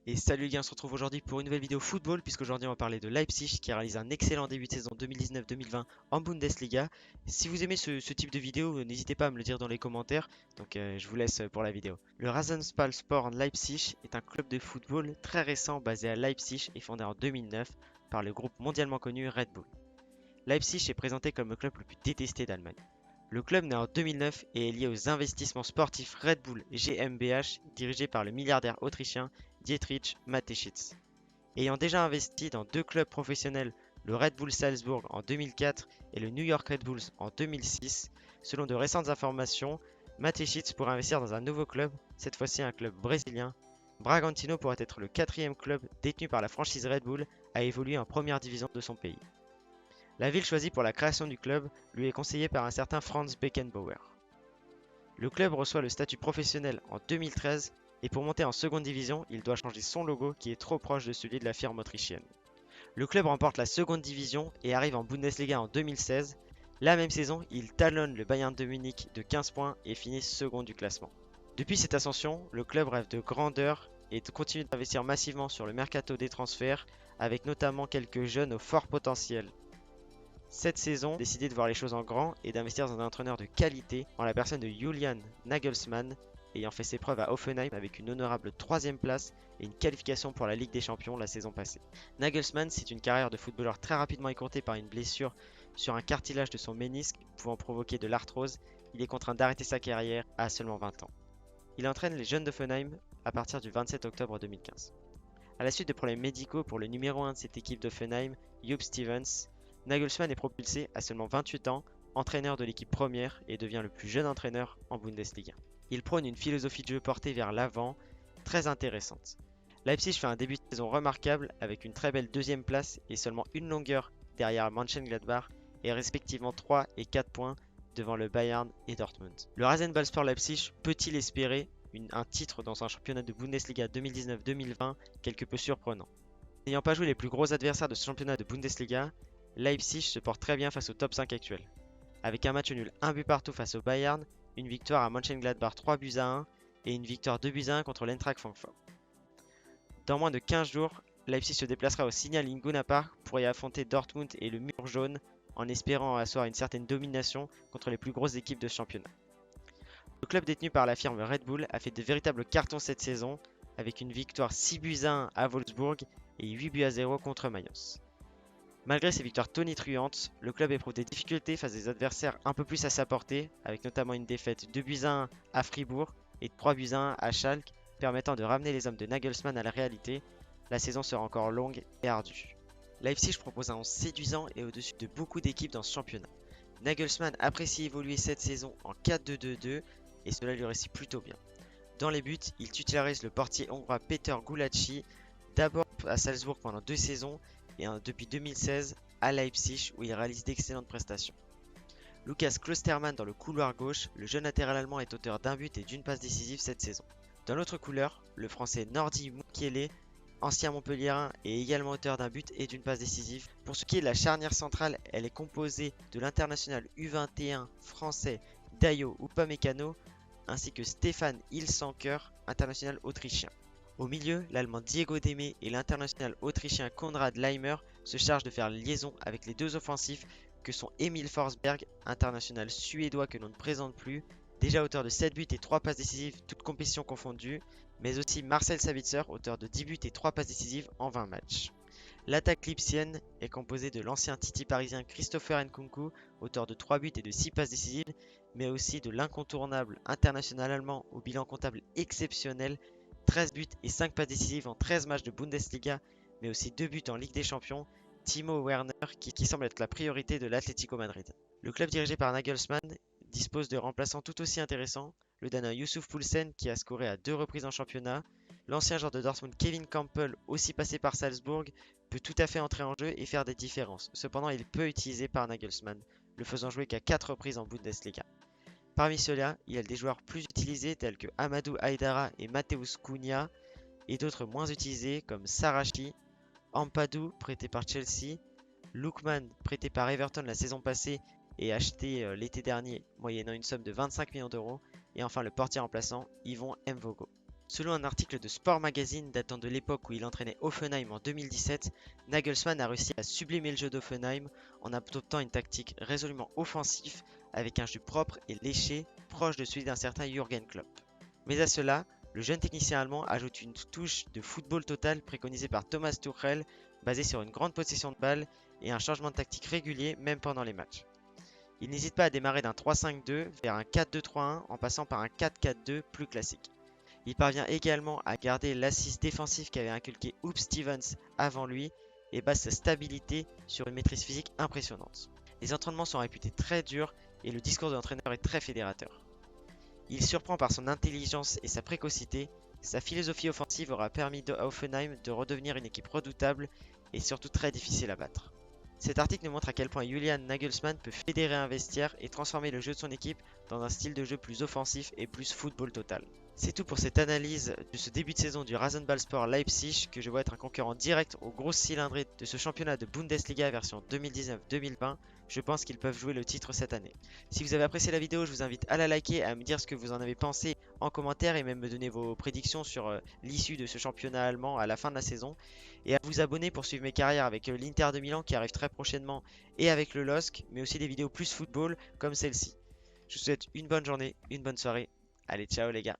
Et salut les gars, on se retrouve aujourd'hui pour une nouvelle vidéo football, puisqu'aujourd'hui on va parler de Leipzig qui réalise un excellent début de saison 2019-2020 en Bundesliga. Si vous aimez ce type de vidéo, n'hésitez pas à me le dire dans les commentaires, donc je vous laisse pour la vidéo. Le Rasenballsport Leipzig est un club de football très récent basé à Leipzig et fondé en 2009 par le groupe mondialement connu Red Bull. Leipzig est présenté comme le club le plus détesté d'Allemagne. Le club né en 2009 et est lié aux investissements sportifs Red Bull GmbH dirigé par le milliardaire autrichien Dietrich Mateschitz. Ayant déjà investi dans deux clubs professionnels, le Red Bull Salzbourg en 2004 et le New York Red Bulls en 2006, selon de récentes informations, Mateschitz pourrait investir dans un nouveau club, cette fois-ci un club brésilien. Bragantino pourrait être le quatrième club détenu par la franchise Red Bull à évoluer en première division de son pays. La ville choisie pour la création du club lui est conseillée par un certain Franz Beckenbauer. Le club reçoit le statut professionnel en 2013 et pour monter en seconde division, il doit changer son logo qui est trop proche de celui de la firme autrichienne. Le club remporte la seconde division et arrive en Bundesliga en 2016. La même saison, il talonne le Bayern de Munich de 15 points et finit second du classement. Depuis cette ascension, le club rêve de grandeur et continue d'investir massivement sur le mercato des transferts avec notamment quelques jeunes au fort potentiel. Cette saison, décidé de voir les choses en grand et d'investir dans un entraîneur de qualité en la personne de Julian Nagelsmann, ayant fait ses preuves à Hoffenheim avec une honorable 3ème place et une qualification pour la Ligue des Champions la saison passée. Nagelsmann, c'est une carrière de footballeur très rapidement écourtée par une blessure sur un cartilage de son ménisque pouvant provoquer de l'arthrose. Il est contraint d'arrêter sa carrière à seulement 20 ans. Il entraîne les jeunes d'Hoffenheim à partir du 27 octobre 2015. À la suite de problèmes médicaux pour le numéro 1 de cette équipe d'Hoffenheim, Jupp Stevens, Nagelsmann est propulsé à seulement 28 ans, entraîneur de l'équipe première et devient le plus jeune entraîneur en Bundesliga. Il prône une philosophie de jeu portée vers l'avant, très intéressante. Leipzig fait un début de saison remarquable avec une très belle deuxième place et seulement une longueur derrière Mönchengladbach et respectivement 3 et 4 points devant le Bayern et Dortmund. Le Rasenballsport Leipzig peut-il espérer un titre dans un championnat de Bundesliga 2019-2020 quelque peu surprenant? N'ayant pas joué les plus gros adversaires de ce championnat de Bundesliga, Leipzig se porte très bien face au top 5 actuel. Avec un match nul 1 but partout face au Bayern, une victoire à Mönchengladbach 3 buts à 1 et une victoire 2 buts à 1 contre l'Eintracht Francfort. Dans moins de 15 jours, Leipzig se déplacera au Signal Iduna Park pour y affronter Dortmund et le mur jaune en espérant asseoir une certaine domination contre les plus grosses équipes de ce championnat. Le club détenu par la firme Red Bull a fait de véritables cartons cette saison avec une victoire 6 buts à 1 à Wolfsburg et 8 buts à 0 contre Mayence. Malgré ces victoires tonitruantes, le club éprouve des difficultés face à des adversaires un peu plus à sa portée, avec notamment une défaite 2 buts à 1 à Fribourg et 3 buts à 1 à Schalke, permettant de ramener les hommes de Nagelsmann à la réalité. La saison sera encore longue et ardue. Leipzig propose un 11 séduisant et au-dessus de beaucoup d'équipes dans ce championnat. Nagelsmann apprécie évoluer cette saison en 4-2-2-2 et cela lui réussit plutôt bien. Dans les buts, il titularise le portier hongrois Peter Gulácsi, d'abord à Salzbourg pendant 2 saisons et depuis 2016 à Leipzig où il réalise d'excellentes prestations. Lukas Klostermann dans le couloir gauche, le jeune latéral allemand est auteur d'un but et d'une passe décisive cette saison. Dans l'autre couleur, le français Nordi Mukiele, ancien Montpellierin, est également auteur d'un but et d'une passe décisive. Pour ce qui est de la charnière centrale, elle est composée de l'international U21 français Dayo Upamecano ainsi que Stefan Ilsanker, international autrichien. Au milieu, l'Allemand Diego Demme et l'international autrichien Konrad Laimer se chargent de faire liaison avec les deux offensifs que sont Emil Forsberg, international suédois que l'on ne présente plus, déjà auteur de 7 buts et 3 passes décisives, toutes compétitions confondues, mais aussi Marcel Sabitzer, auteur de 10 buts et 3 passes décisives en 20 matchs. L'attaque lipsienne est composée de l'ancien Titi parisien Christopher Nkunku, auteur de 3 buts et de 6 passes décisives, mais aussi de l'incontournable international allemand au bilan comptable exceptionnel, 13 buts et 5 passes décisives en 13 matchs de Bundesliga, mais aussi 2 buts en Ligue des Champions, Timo Werner qui semble être la priorité de l'Atlético Madrid. Le club dirigé par Nagelsmann dispose de remplaçants tout aussi intéressants, le Danois Youssouf Poulsen qui a scoré à 2 reprises en championnat, l'ancien joueur de Dortmund Kevin Campbell, aussi passé par Salzbourg, peut tout à fait entrer en jeu et faire des différences. Cependant, il est peu utilisé par Nagelsmann, le faisant jouer qu'à 4 reprises en Bundesliga. Parmi ceux-là, il y a des joueurs plus utilisés tels que Amadou Haidara et Mateusz Cunha, et d'autres moins utilisés comme Sarachi, Ampadu prêté par Chelsea, Lookman prêté par Everton la saison passée et acheté l'été dernier moyennant une somme de 25 millions d'euros, et enfin le portier remplaçant Yvon Mvogo. Selon un article de Sport Magazine datant de l'époque où il entraînait Hoffenheim en 2017, Nagelsmann a réussi à sublimer le jeu d'Hoffenheim en adoptant une tactique résolument offensive avec un jeu propre et léché, proche de celui d'un certain Jürgen Klopp. Mais à cela, le jeune technicien allemand ajoute une touche de football total préconisée par Thomas Tuchel, basée sur une grande possession de balle et un changement de tactique régulier même pendant les matchs. Il n'hésite pas à démarrer d'un 3-5-2 vers un 4-2-3-1 en passant par un 4-4-2 plus classique. Il parvient également à garder l'assise défensive qu'avait inculqué Hoop Stevens avant lui et base sa stabilité sur une maîtrise physique impressionnante. Les entraînements sont réputés très durs et le discours de l'entraîneur est très fédérateur. Il surprend par son intelligence et sa précocité. Sa philosophie offensive aura permis à Hoffenheim de redevenir une équipe redoutable et surtout très difficile à battre. Cet article nous montre à quel point Julian Nagelsmann peut fédérer un vestiaire et transformer le jeu de son équipe dans un style de jeu plus offensif et plus football total. C'est tout pour cette analyse de ce début de saison du Rasenballsport Leipzig que je vois être un concurrent direct aux grosses cylindrées de ce championnat de Bundesliga version 2019-2020. Je pense qu'ils peuvent jouer le titre cette année. Si vous avez apprécié la vidéo, je vous invite à la liker, à me dire ce que vous en avez pensé en commentaire et même me donner vos prédictions sur l'issue de ce championnat allemand à la fin de la saison. Et à vous abonner pour suivre mes carrières avec l'Inter de Milan qui arrive très prochainement et avec le LOSC, mais aussi des vidéos plus football comme celle-ci. Je vous souhaite une bonne journée, une bonne soirée. Allez, ciao les gars.